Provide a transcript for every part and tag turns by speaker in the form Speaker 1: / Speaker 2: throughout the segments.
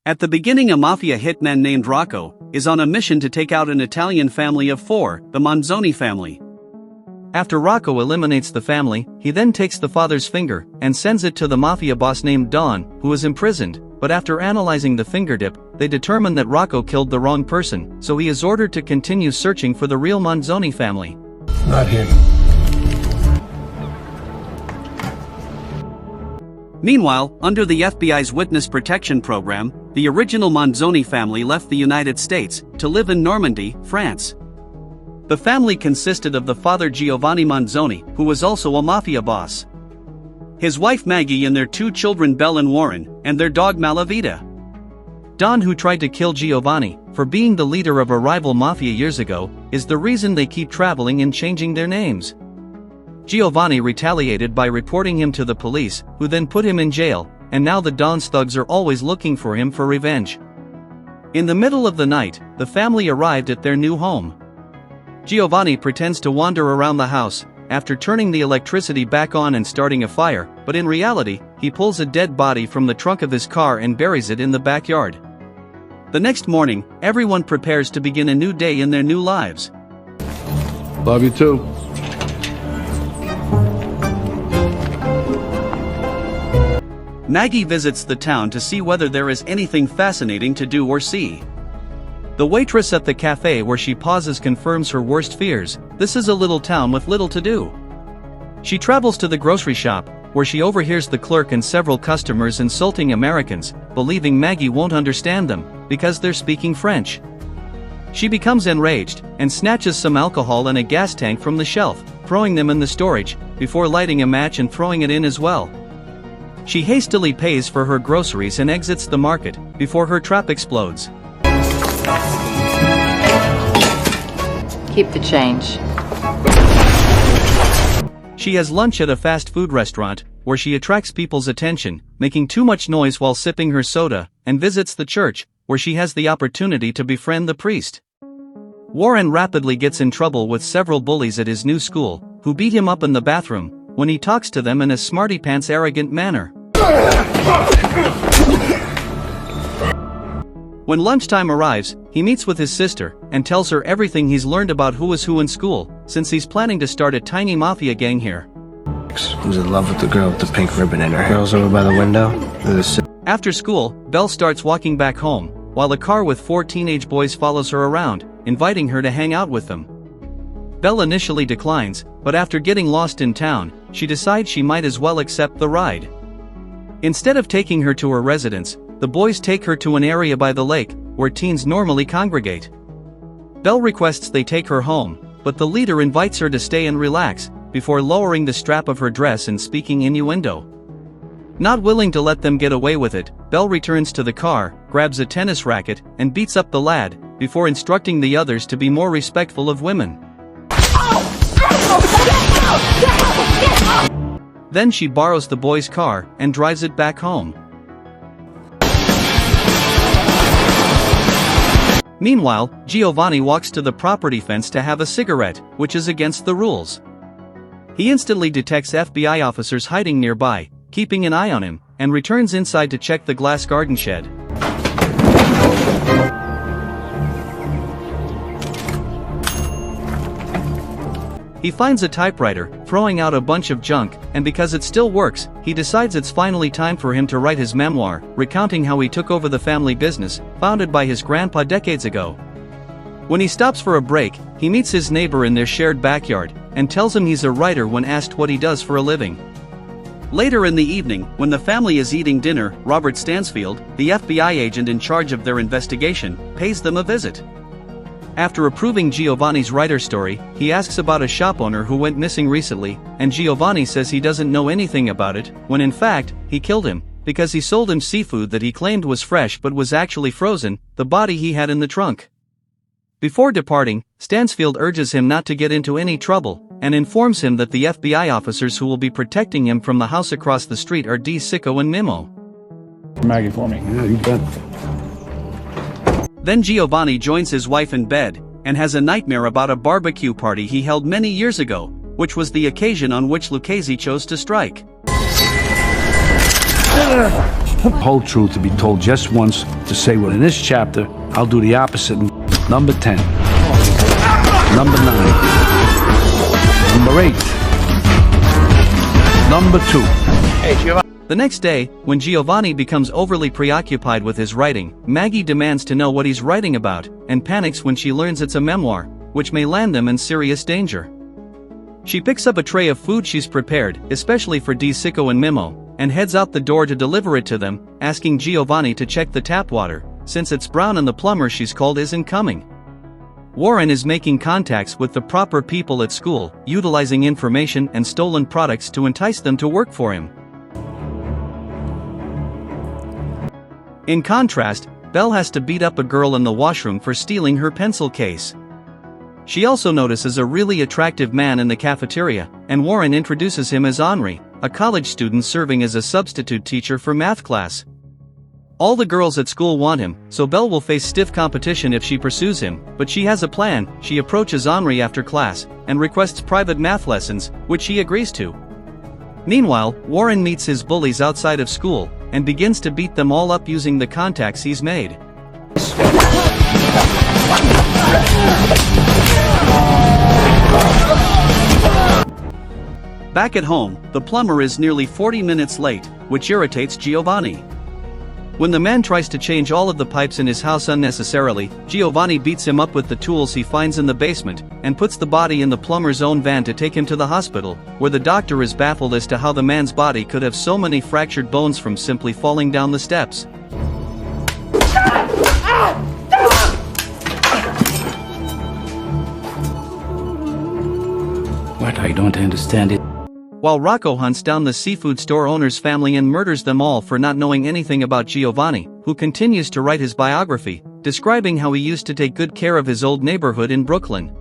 Speaker 1: At the beginning, a mafia hitman named Rocco is on a mission to take out an Italian family of 4, the Manzoni family. After Rocco eliminates the family, he then takes the father's finger and sends it to the mafia boss named Don, who is imprisoned, but after analyzing the fingertip, they determine that Rocco killed the wrong person, so he is ordered to continue searching for the real Manzoni family.
Speaker 2: Not him.
Speaker 1: Meanwhile, under the FBI's Witness Protection Program, the original Manzoni family left the United States to live in Normandy, France. The family consisted of the father Giovanni Manzoni, who was also a mafia boss, his wife Maggie and their 2 children Belle and Warren, and their dog Malavita. Don, who tried to kill Giovanni for being the leader of a rival mafia years ago, is the reason they keep traveling and changing their names. Giovanni retaliated by reporting him to the police, who then put him in jail, and now the Don's thugs are always looking for him for revenge. In the middle of the night, the family arrived at their new home. Giovanni pretends to wander around the house, after turning the electricity back on and starting a fire, but in reality, he pulls a dead body from the trunk of his car and buries it in the backyard. The next morning, everyone prepares to begin a new day in their new lives.
Speaker 2: Love you too.
Speaker 1: Maggie visits the town to see whether there is anything fascinating to do or see. The waitress at the cafe where she pauses confirms her worst fears: this is a little town with little to do. She travels to the grocery shop, where she overhears the clerk and several customers insulting Americans, believing Maggie won't understand them, because they're speaking French. She becomes enraged, and snatches some alcohol and a gas tank from the shelf, throwing them in the storage, before lighting a match and throwing it in as well. She hastily pays for her groceries and exits the market, before her trap explodes.
Speaker 3: Keep the change.
Speaker 1: She has lunch at a fast food restaurant, where she attracts people's attention, making too much noise while sipping her soda, and visits the church, where she has the opportunity to befriend the priest. Warren rapidly gets in trouble with several bullies at his new school, who beat him up in the bathroom, when he talks to them in a smarty-pants arrogant manner. When lunchtime arrives, he meets with his sister, and tells her everything he's learned about who is who in school, since he's planning to start a tiny mafia gang here.
Speaker 4: Who's in love with the girl with the pink ribbon in her hair? Girl's over by the window.
Speaker 1: After school, Belle starts walking back home, while a car with 4 teenage boys follows her around, inviting her to hang out with them. Belle initially declines, but after getting lost in town, she decides she might as well accept the ride. Instead of taking her to her residence, the boys take her to an area by the lake, where teens normally congregate. Belle requests they take her home, but the leader invites her to stay and relax, before lowering the strap of her dress and speaking innuendo. Not willing to let them get away with it, Belle returns to the car, grabs a tennis racket, and beats up the lad, before instructing the others to be more respectful of women. Then she borrows the boy's car, and drives it back home. Meanwhile, Giovanni walks to the property fence to have a cigarette, which is against the rules. He instantly detects FBI officers hiding nearby, keeping an eye on him, and returns inside to check the glass garden shed. He finds a typewriter, throwing out a bunch of junk, and because it still works, he decides it's finally time for him to write his memoir, recounting how he took over the family business, founded by his grandpa decades ago. When he stops for a break, he meets his neighbor in their shared backyard, and tells him he's a writer when asked what he does for a living. Later in the evening, when the family is eating dinner, Robert Stansfield, the FBI agent in charge of their investigation, pays them a visit. After approving Giovanni's writer story, he asks about a shop owner who went missing recently, and Giovanni says he doesn't know anything about it, when in fact, he killed him, because he sold him seafood that he claimed was fresh but was actually frozen, the body he had in the trunk. Before departing, Stansfield urges him not to get into any trouble, and informs him that the FBI officers who will be protecting him from the house across the street are D. Sicko and Mimo.
Speaker 2: Maggie for me.
Speaker 4: Yeah, you bet.
Speaker 1: Then Giovanni joins his wife in bed, and has a nightmare about a barbecue party he held many years ago, which was the occasion on which Lucchese chose to strike.
Speaker 2: Whole truth to be told just once, to say, well, in this chapter, I'll do the opposite. Number 10. Number 9. Number 8. Number 2.
Speaker 1: The next day, when Giovanni becomes overly preoccupied with his writing, Maggie demands to know what he's writing about, and panics when she learns it's a memoir, which may land them in serious danger. She picks up a tray of food she's prepared, especially for Sicko and Mimo, and heads out the door to deliver it to them, asking Giovanni to check the tap water, since it's brown and the plumber she's called isn't coming. Warren is making contacts with the proper people at school, utilizing information and stolen products to entice them to work for him. In contrast, Belle has to beat up a girl in the washroom for stealing her pencil case. She also notices a really attractive man in the cafeteria, and Warren introduces him as Henri, a college student serving as a substitute teacher for math class. All the girls at school want him, so Belle will face stiff competition if she pursues him, but she has a plan. She approaches Henri after class, and requests private math lessons, which he agrees to. Meanwhile, Warren meets his bullies outside of school, and begins to beat them all up using the contacts he's made. Back at home, the plumber is nearly 40 minutes late, which irritates Giovanni. When the man tries to change all of the pipes in his house unnecessarily, Giovanni beats him up with the tools he finds in the basement, and puts the body in the plumber's own van to take him to the hospital, where the doctor is baffled as to how the man's body could have so many fractured bones from simply falling down the steps.
Speaker 2: What? I don't understand it.
Speaker 1: While Rocco hunts down the seafood store owner's family and murders them all for not knowing anything about Giovanni, who continues to write his biography, describing how he used to take good care of his old neighborhood in Brooklyn.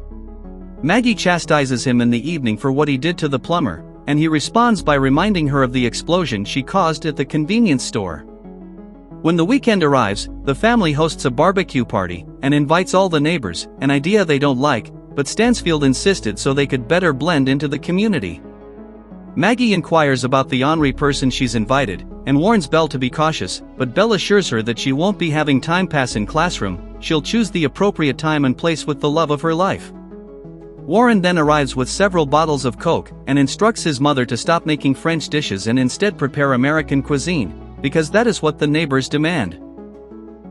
Speaker 1: Maggie chastises him in the evening for what he did to the plumber, and he responds by reminding her of the explosion she caused at the convenience store. When the weekend arrives, the family hosts a barbecue party, and invites all the neighbors, an idea they don't like, but Stansfield insisted so they could better blend into the community. Maggie inquires about the Henri person she's invited, and warns Belle to be cautious, but Belle assures her that she won't be having time pass in classroom, she'll choose the appropriate time and place with the love of her life. Warren then arrives with several bottles of Coke, and instructs his mother to stop making French dishes and instead prepare American cuisine, because that is what the neighbors demand.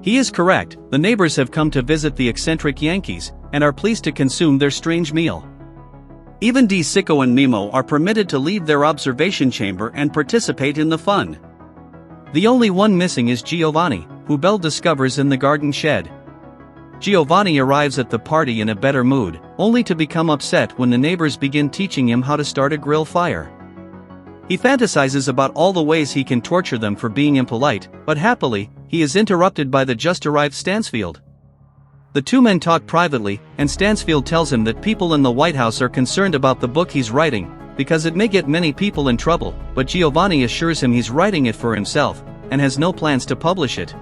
Speaker 1: He is correct, the neighbors have come to visit the eccentric Yankees, and are pleased to consume their strange meal. Even Sicko and Mimo are permitted to leave their observation chamber and participate in the fun. The only one missing is Giovanni, who Belle discovers in the garden shed. Giovanni arrives at the party in a better mood, only to become upset when the neighbors begin teaching him how to start a grill fire. He fantasizes about all the ways he can torture them for being impolite, but happily, he is interrupted by the just-arrived Stansfield. The two men talk privately, and Stansfield tells him that people in the White House are concerned about the book he's writing, because it may get many people in trouble, but Giovanni assures him he's writing it for himself, and has no plans to publish it.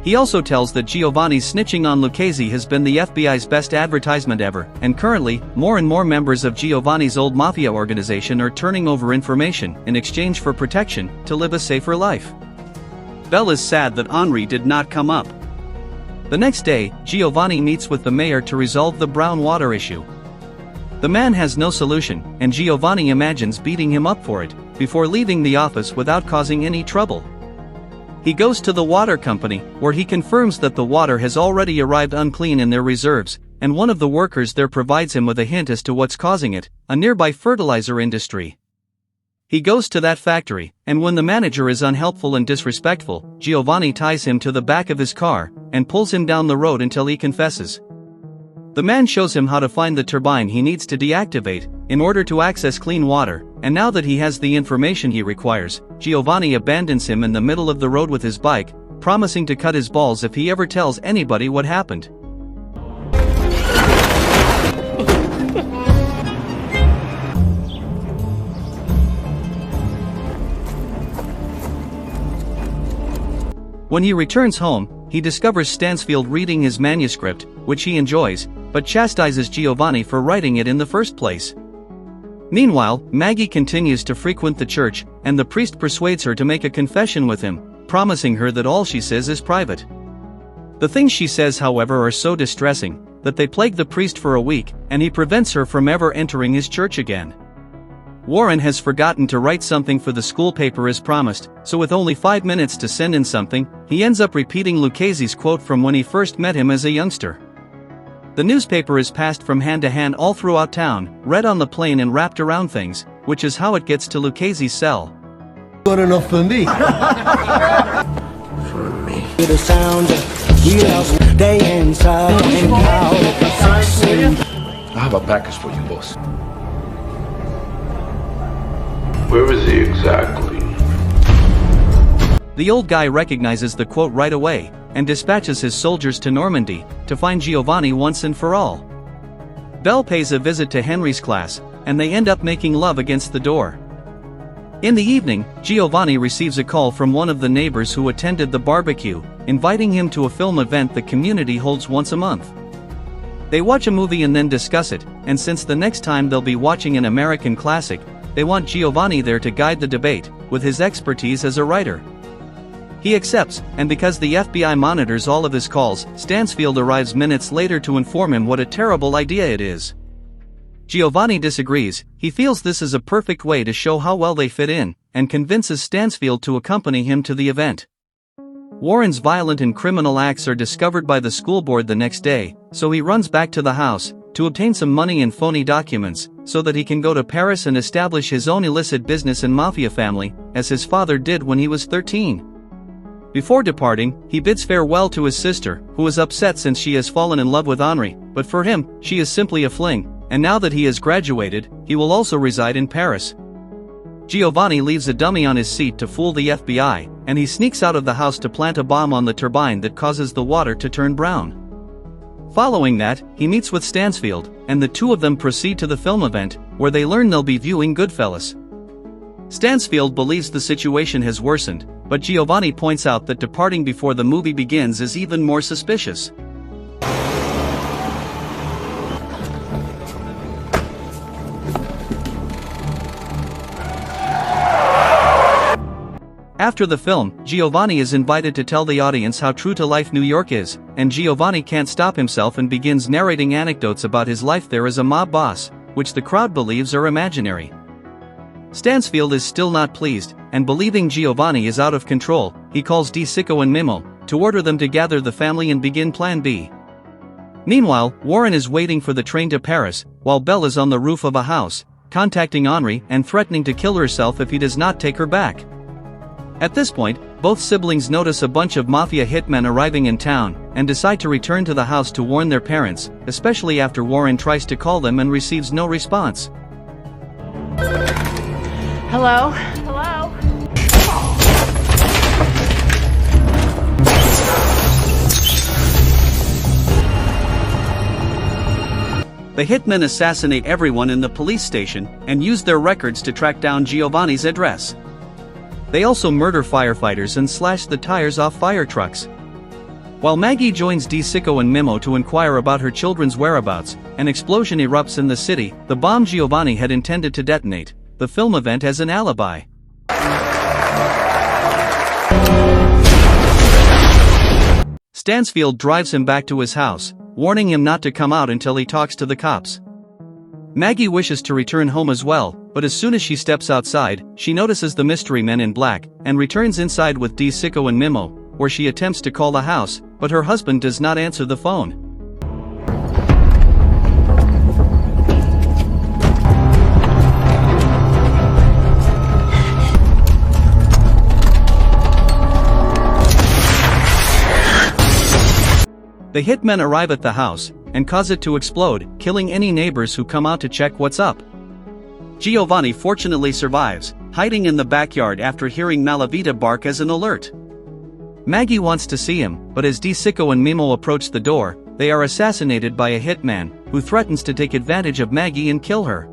Speaker 1: He also tells that Giovanni's snitching on Lucchese has been the FBI's best advertisement ever, and currently, more and more members of Giovanni's old mafia organization are turning over information in exchange for protection to live a safer life. Belle is sad that Henri did not come up. The next day, Giovanni meets with the mayor to resolve the brown water issue. The man has no solution, and Giovanni imagines beating him up for it, before leaving the office without causing any trouble. He goes to the water company, where he confirms that the water has already arrived unclean in their reserves, and one of the workers there provides him with a hint as to what's causing it, a nearby fertilizer industry. He goes to that factory, and when the manager is unhelpful and disrespectful, Giovanni ties him to the back of his car, and pulls him down the road until he confesses. The man shows him how to find the turbine he needs to deactivate, in order to access clean water, and now that he has the information he requires, Giovanni abandons him in the middle of the road with his bike, promising to cut his balls if he ever tells anybody what happened. When he returns home, he discovers Stansfield reading his manuscript, which he enjoys, but chastises Giovanni for writing it in the first place. Meanwhile, Maggie continues to frequent the church, and the priest persuades her to make a confession with him, promising her that all she says is private. The things she says, however, are so distressing that they plague the priest for a week, and he prevents her from ever entering his church again. Warren has forgotten to write something for the school paper as promised, so with only 5 minutes to send in something, he ends up repeating Lucchese's quote from when he first met him as a youngster. The newspaper is passed from hand to hand all throughout town, read on the plane and wrapped around things, which is how it gets to Lucchese's cell.
Speaker 3: Good enough for me.
Speaker 4: For me.
Speaker 3: The sound day inside and out.
Speaker 2: I have a package for you, boss.
Speaker 5: Where is he exactly?
Speaker 1: The old guy recognizes the quote right away, and dispatches his soldiers to Normandy, to find Giovanni once and for all. Belle pays a visit to Henry's class, and they end up making love against the door. In the evening, Giovanni receives a call from one of the neighbors who attended the barbecue, inviting him to a film event the community holds once a month. They watch a movie and then discuss it, and since the next time they'll be watching an American classic, they want Giovanni there to guide the debate, with his expertise as a writer. He accepts, and because the FBI monitors all of his calls, Stansfield arrives minutes later to inform him what a terrible idea it is. Giovanni disagrees. He feels this is a perfect way to show how well they fit in, and convinces Stansfield to accompany him to the event. Warren's violent and criminal acts are discovered by the school board the next day, so he runs back to the house, to obtain some money and phony documents, so that he can go to Paris and establish his own illicit business and mafia family, as his father did when he was 13. Before departing, he bids farewell to his sister, who is upset since she has fallen in love with Henri, but for him, she is simply a fling, and now that he has graduated, he will also reside in Paris. Giovanni leaves a dummy on his seat to fool the FBI, and he sneaks out of the house to plant a bomb on the turbine that causes the water to turn brown. Following that, he meets with Stansfield, and the two of them proceed to the film event, where they learn they'll be viewing Goodfellas. Stansfield believes the situation has worsened, but Giovanni points out that departing before the movie begins is even more suspicious. After the film, Giovanni is invited to tell the audience how true-to-life New York is, and Giovanni can't stop himself and begins narrating anecdotes about his life there as a mob boss, which the crowd believes are imaginary. Stansfield is still not pleased, and believing Giovanni is out of control, he calls DeSicco and Mimo, to order them to gather the family and begin Plan B. Meanwhile, Warren is waiting for the train to Paris, while Belle is on the roof of a house, contacting Henri and threatening to kill herself if he does not take her back. At this point, both siblings notice a bunch of mafia hitmen arriving in town, and decide to return to the house to warn their parents, especially after Warren tries to call them and receives no response.
Speaker 6: Hello? Hello?
Speaker 1: The hitmen assassinate everyone in the police station, and use their records to track down Giovanni's address. They also murder firefighters and slash the tires off fire trucks. While Maggie joins DeSicco and Mimo to inquire about her children's whereabouts, an explosion erupts in the city, the bomb Giovanni had intended to detonate, the film event as an alibi. Stansfield drives him back to his house, warning him not to come out until he talks to the cops. Maggie wishes to return home as well, but as soon as she steps outside, she notices the mystery men in black, and returns inside with DeSicco and Mimo, where she attempts to call the house, but her husband does not answer the phone. The hitmen arrive at the house, and cause it to explode, killing any neighbors who come out to check what's up. Giovanni fortunately survives, hiding in the backyard after hearing Malavita bark as an alert. Maggie wants to see him, but as DeSicco and Mimo approach the door, they are assassinated by a hitman, who threatens to take advantage of Maggie and kill her.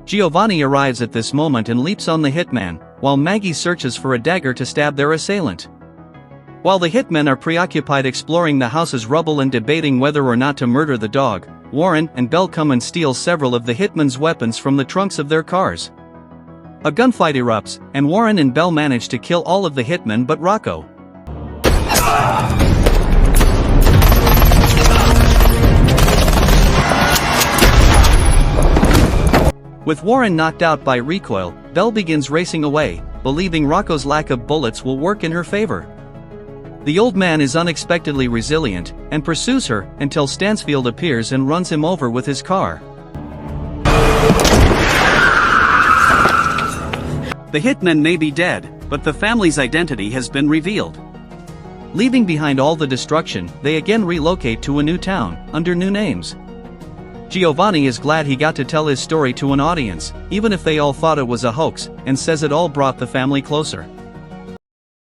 Speaker 1: Giovanni arrives at this moment and leaps on the hitman, while Maggie searches for a dagger to stab their assailant. While the hitmen are preoccupied exploring the house's rubble and debating whether or not to murder the dog, Warren and Bell come and steal several of the hitmen's weapons from the trunks of their cars. A gunfight erupts, and Warren and Bell manage to kill all of the hitmen but Rocco. With Warren knocked out by recoil, Bell begins racing away, believing Rocco's lack of bullets will work in her favor. The old man is unexpectedly resilient, and pursues her, until Stansfield appears and runs him over with his car. The hitmen may be dead, but the family's identity has been revealed. Leaving behind all the destruction, they again relocate to a new town, under new names. Giovanni is glad he got to tell his story to an audience, even if they all thought it was a hoax, and says it all brought the family closer.